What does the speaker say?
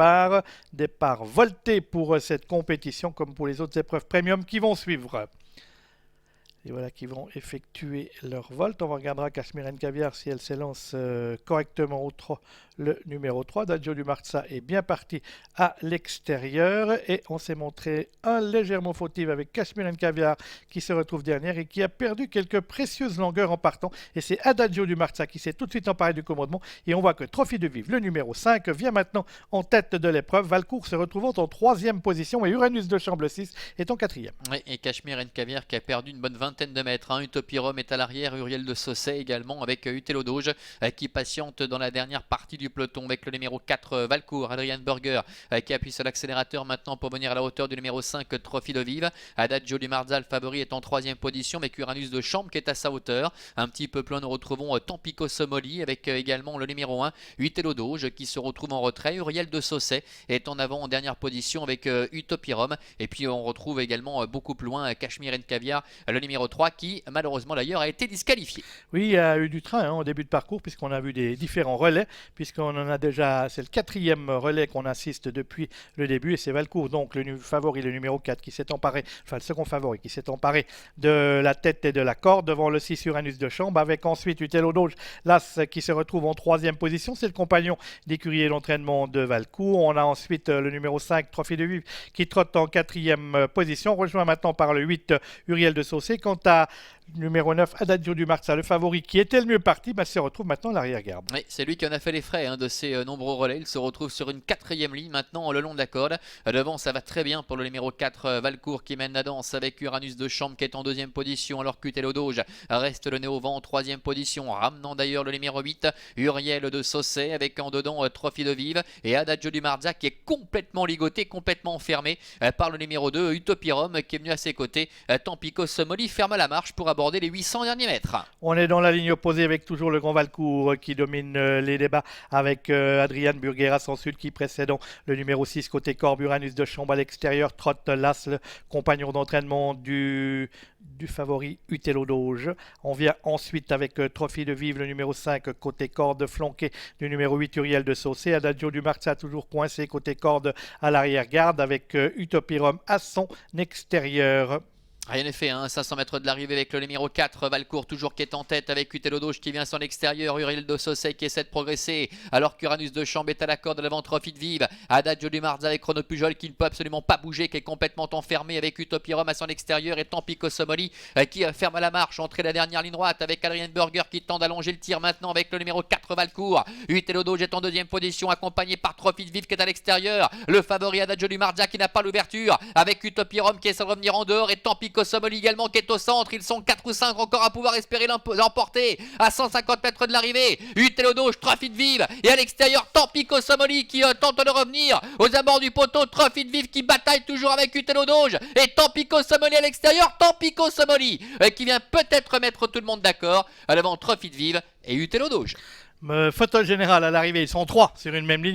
départ. Départ volté pour cette compétition comme pour les autres épreuves premium qui vont suivre. Et voilà qui vont effectuer leur volt. On regardera Cashmere Caviar si elle s'élance correctement au trot. Le numéro 3, Adagio du Marza est bien parti à l'extérieur. Et on s'est montré un légèrement fautif avec Cashmere Caviar qui se retrouve dernière et qui a perdu quelques précieuses longueurs en partant. Et c'est Adagio du Marza qui s'est tout de suite emparé du commandement. Et on voit que Trophy de Vive, le numéro 5, vient maintenant en tête de l'épreuve. Valcourt se retrouvant en 3e position et Uranus de Chambre 6 est en 4e. Oui, et Cashmere Caviar qui a perdu une bonne vingtaine de mètres. Utopie Rome est à l'arrière, Uriel de Sausset également avec Utelo Doge qui patiente dans la dernière partie du peloton avec le numéro 4 Valcourt, Adrian Burger qui appuie sur l'accélérateur maintenant pour venir à la hauteur du numéro 5 Trophy de Vive. Adagio du Marza, le favori, est en 3e position avec Uranus de Chambre qui est à sa hauteur. Un petit peu plus loin, nous retrouvons Tampico Somoli avec également le numéro 1 Utelo Doge qui se retrouve en retrait. Uriel de Sausset est en avant en dernière position avec Utopie Rome. Et puis on retrouve également beaucoup plus loin Cashmere Caviar, le numéro 3 qui malheureusement d'ailleurs a été disqualifié. Oui, il y a eu du train au début de parcours puisqu'on a vu des différents relais, puisqu'on en a déjà, c'est le 4e relais qu'on assiste depuis le début et c'est Valcourt, donc le favori, le numéro 4 qui s'est emparé, enfin le second favori qui s'est emparé de la tête et de la corde devant le 6 Uranus de Chambre avec ensuite Utelo Doge, l'As qui se retrouve en 3e position, c'est le compagnon d'écurie d'entraînement de Valcourt. On a ensuite le numéro 5 Trophy de Vive qui trotte en 4e position, rejoint maintenant par le 8 Uriel de Sausset. Quant à numéro 9, Adagio du Marza, le favori qui était le mieux parti, se retrouve maintenant à l'arrière-garde. Oui, c'est lui qui en a fait les frais de ces nombreux relais. Il se retrouve sur une 4e ligne maintenant le long de la corde. Devant, ça va très bien pour le numéro 4 Valcourt qui mène la danse avec Uranus de Chambre qui est en 2e position alors qu'Utelo Doge reste le nez au vent en 3e position, ramenant d'ailleurs le numéro 8 Uriel de Sausset avec en dedans Trophy de Vive et Adagio du Marza qui est complètement ligoté, complètement enfermé par le numéro 2 Utopie Rome qui est venu à ses côtés. Tampico Somoli ferme la marche pour aborder les 800 derniers mètres. On est dans la ligne opposée avec toujours le Grand Valcourt qui domine les débats avec Adrian Burgueras ensuite qui précède le numéro 6 côté Corbe, Uranus de Chambre à l'extérieur, trotte l'As, le compagnon d'entraînement du favori Utelo Doge. On vient ensuite avec Trophy de Vive, le numéro 5 côté corde flanqué du numéro 8 Uriel de Sausset. Adagio du Marza toujours coincé côté corde à l'arrière-garde avec Utopie Rome à son extérieur. Rien n'est fait, 500 mètres de l'arrivée avec le numéro 4, Valcourt toujours qui est en tête avec Utelo Doge qui vient sur l'extérieur, Uriel de Sausset qui essaie de progresser alors qu'Uranus de Chambre est à la corde devant Trophy de Vive. Adagio du Marza avec Chrono Pujol qui ne peut absolument pas bouger, qui est complètement enfermé avec Utopie Rome à son extérieur et Tampico Somoli qui ferme la marche, entrée la dernière ligne droite avec Adrian Burger qui tente d'allonger le tir maintenant avec le numéro 4 Valcourt. Utelo Doge est en 2e position accompagné par Trophy de Vive qui est à l'extérieur, le favori Adagio du Marza qui n'a pas l'ouverture avec Utopie Rome qui essaie de revenir en dehors et Tampico Somoli également qui est au centre. Ils sont 4 ou 5 encore à pouvoir espérer l'emporter à 150 mètres de l'arrivée. Utelo Doge, Trophy de Vive et à l'extérieur Tampico Somoli qui tente de revenir aux abords du poteau. Trophy de Vive qui bataille toujours avec Utelo Doge et Tampico Somoli à l'extérieur. Tampico Somoli qui vient peut-être mettre tout le monde d'accord devant Trophy de Vive et Utelo Doge. Photo générale à l'arrivée, ils sont 3 sur une même ligne.